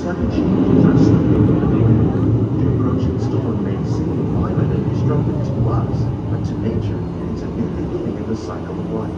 sudden changes are slipping from the nature. The approaching storm may seem violent and destructive to us, but to nature, it's a new beginning in the cycle of life.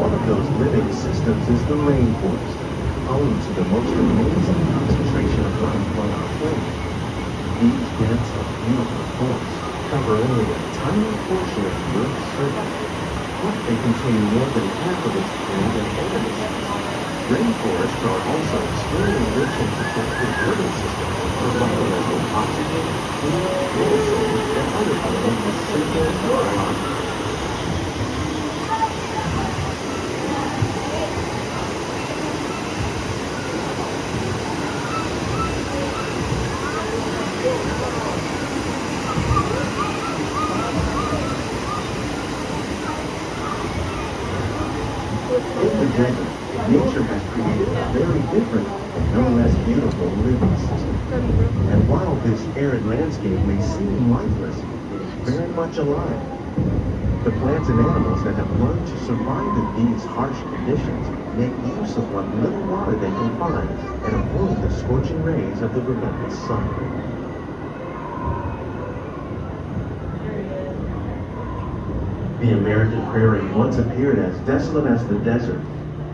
One of those living systems is the rainforest, home to the most amazing concentration of life on our planet. These dense and beautiful forests cover only a tiny portion of the Earth's surface, but they contain more than half of its plant and animal species. Rainforests are also extremely rich in protected living systems, providing us with oxygen, food, medicine, and other elements essential to our life. In the desert, nature has created a very different and no less beautiful living system. And while this arid landscape may seem lifeless, it is very much alive. The plants and animals that have learned to survive in these harsh conditions make use of what little water they can find and avoid the scorching rays of the relentless sun. The American prairie once appeared as desolate as the desert,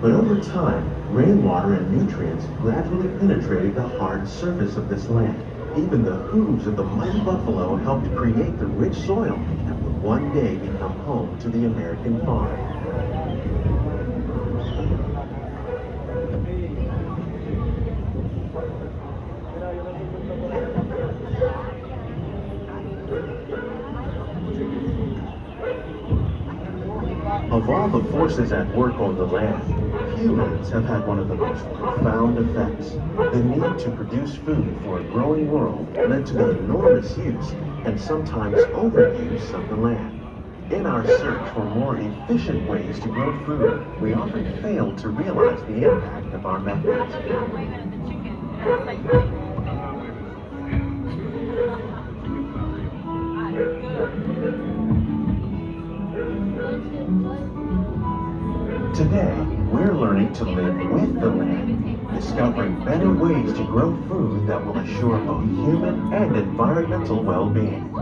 but over time, rainwater and nutrients gradually penetrated the hard surface of this land. Even the hooves of the mighty buffalo helped create the rich soil that would one day become home to the American farm. Of all the forces at work on the land, humans have had one of the most profound effects. The need to produce food for a growing world led to the enormous use and sometimes overuse of the land. In our search for more efficient ways to grow food, we often fail to realize the impact of our methods. Today, we're learning to live with the land, discovering better ways to grow food that will assure both human and environmental well-being.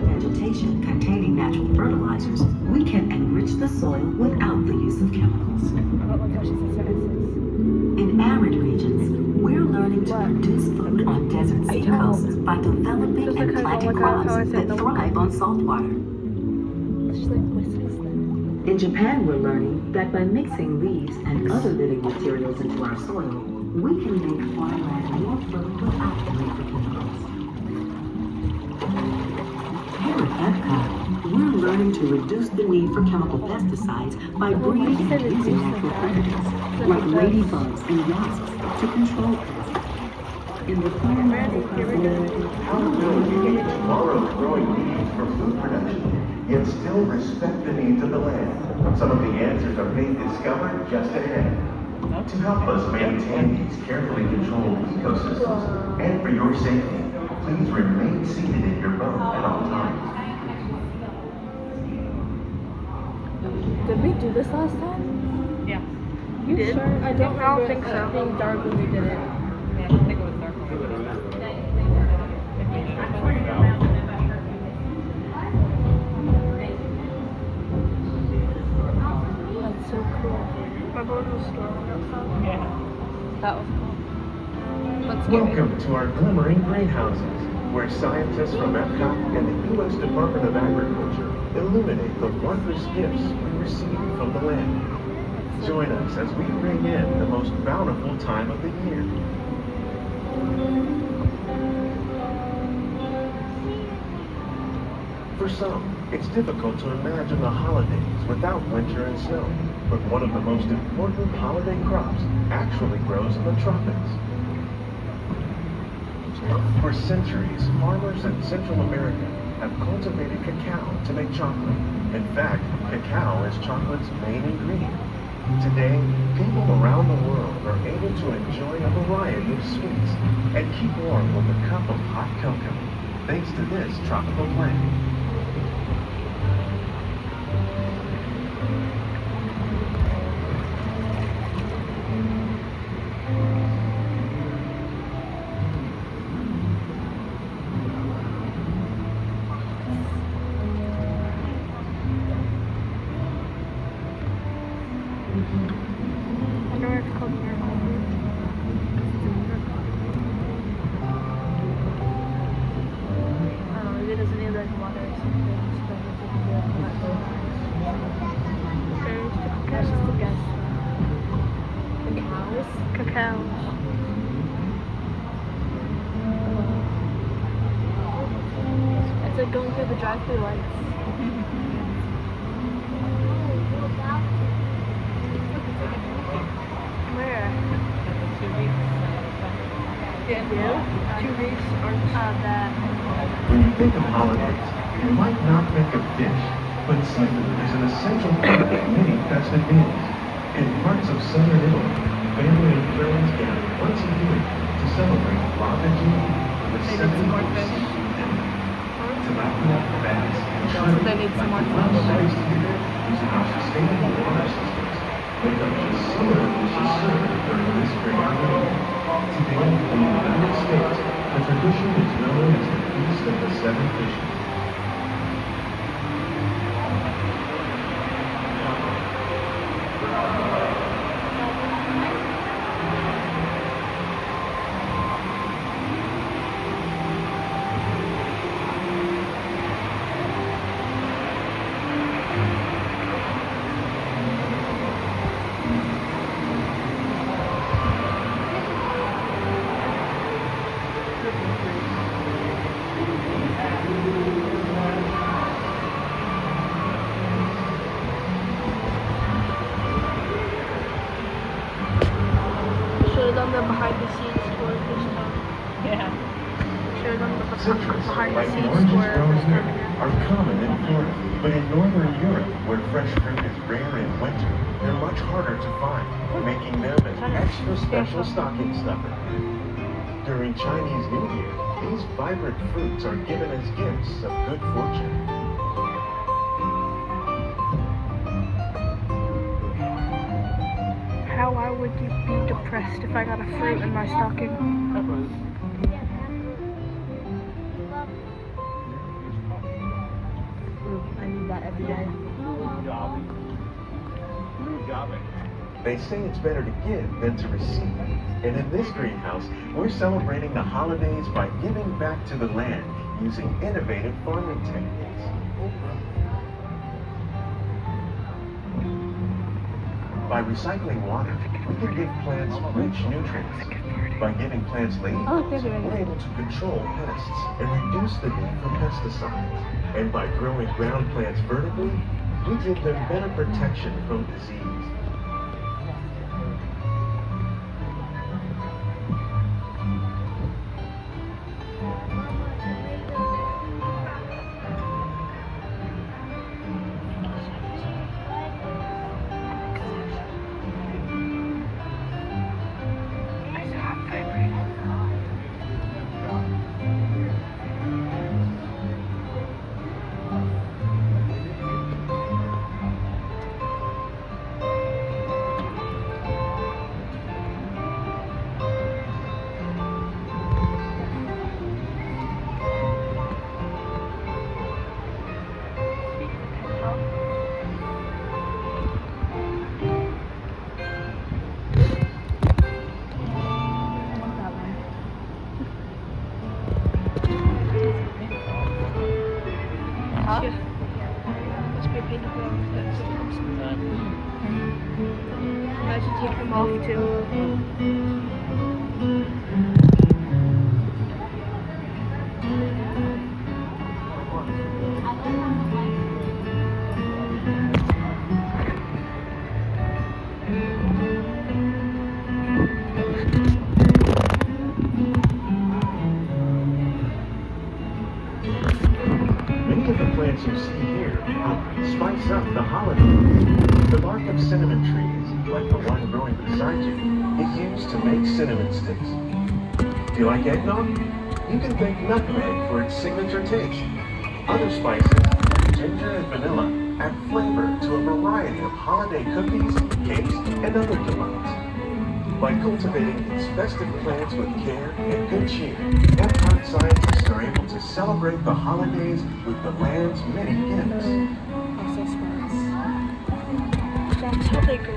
Vegetation containing natural fertilizers, we can enrich the soil without the use of chemicals. In arid regions, we're learning to produce food on desert seacoasts by developing and planting crops that thrive on salt water. In Japan, we're learning that by mixing leaves and other living materials into our soil, we can make farmland more fertile without the need for chemicals. Here at Epcot, we're learning to reduce the need for chemical pesticides by breeding and using natural predators, like ladybugs and wasps, to control pests. In the farm How will we borrow growing needs for food production, yet still respect the needs of the land? Some of the answers are being discovered just ahead. To help us maintain these carefully controlled ecosystems and for your safety, please remain seated in your boat at all times. Did we do this last time? Yeah. You did? sure? I don't think so. Being dark when we did it. Yeah, I think it was dark when we did it. That's so cool. My boat was storming outside. Yeah. That was cool. Let's go. Welcome to our glimmering greenhouses, where scientists from Epcot and the U.S. Department of Agriculture illuminate the wondrous gifts we receive from the land. Join us as we bring in the most bountiful time of the year. For some, it's difficult to imagine the holidays without winter and snow, but one of the most important holiday crops actually grows in the tropics. For centuries, farmers in Central America have cultivated cacao to make chocolate. In fact, cacao is chocolate's main ingredient. Today, people around the world are able to enjoy a variety of sweets and keep warm with a cup of hot cocoa, thanks to this tropical plant. I wonder why it's called miracle fruit. It's a miracle. I don't know, maybe it doesn't need like water or something. So it's like a miracle. Just to guess. Cacao. It's like going through the drive-through lights. Where? 2 weeks. Yeah. 2 weeks aren't that. When you think of holidays, you might not think of fish, but seafood is an essential part of many festive meals. In parts of southern Italy, family and friends gather once a year to celebrate Ravagini, the They need 70th some more fish. seafood dinner. Tilapia, bass, and shrimp, They need some more like the fish. ones raised here, using our sustainable water systems, make up just some of the dishes served during this great meal. Today, in the United States, the tradition is known as the Feast of the Seven Fishes. Should have done the behind the scenes tour this time. Yeah. Should have done the Citrus, behind the like the scenes oranges tour grown this here, time. are common in Florida, but in northern Europe, where fresh fruit is rare in winter, they're much harder to find, making them an extra special stocking stuffer. During Chinese New Year, these vibrant fruits are given as gifts of good fortune. How I would be depressed if I got a fruit in my stocking. I need that every day. They say it's better to give than to receive. And in this greenhouse, we're celebrating the holidays by giving back to the land using innovative farming techniques. By recycling water, we can give plants rich nutrients. By giving plants leaves, we're able to control pests and reduce the need for pesticides. And by growing ground plants vertically, we give them better protection from disease. me too. Many of the plants you see here help spice up the holidays. The bark of cinnamon trees, like the one growing beside you, is used to make cinnamon sticks. Do you like eggnog? You can thank nutmeg for its signature taste. Other spices, ginger and vanilla, add flavor to a variety of holiday cookies, cakes, and other delights. By cultivating these festive plants with care and good cheer, Epcot scientists are able to celebrate the holidays with the land's many gifts. Also smells. That's how they grow.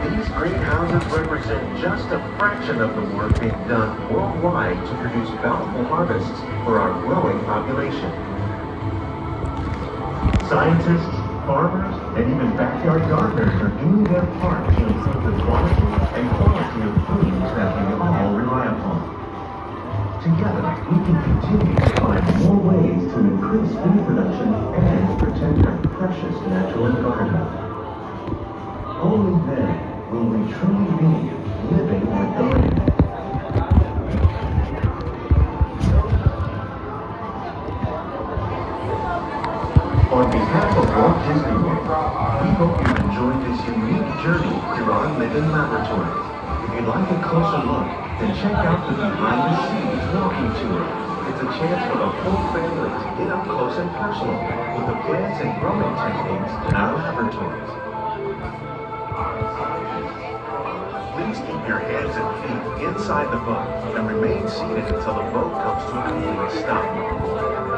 These greenhouses represent just a fraction of the work being done worldwide to produce bountiful harvests for our growing population. Scientists, farmers, and even backyard gardeners are doing their part to improve the quantity and quality of foods that we all rely upon. Together, we can continue to find more ways to increase food production and protect our precious natural environment. Only then will we truly be living in a garden. On behalf of Walt Disney World, we hope you enjoyed this unique journey through our living laboratories. If you'd like a closer look, then check out the Behind the Scenes walking tour. It's a chance for the whole family to get up close and personal with the plants and growing techniques in our laboratories. Please keep your hands and feet inside the boat and remain seated until the boat comes to a complete stop.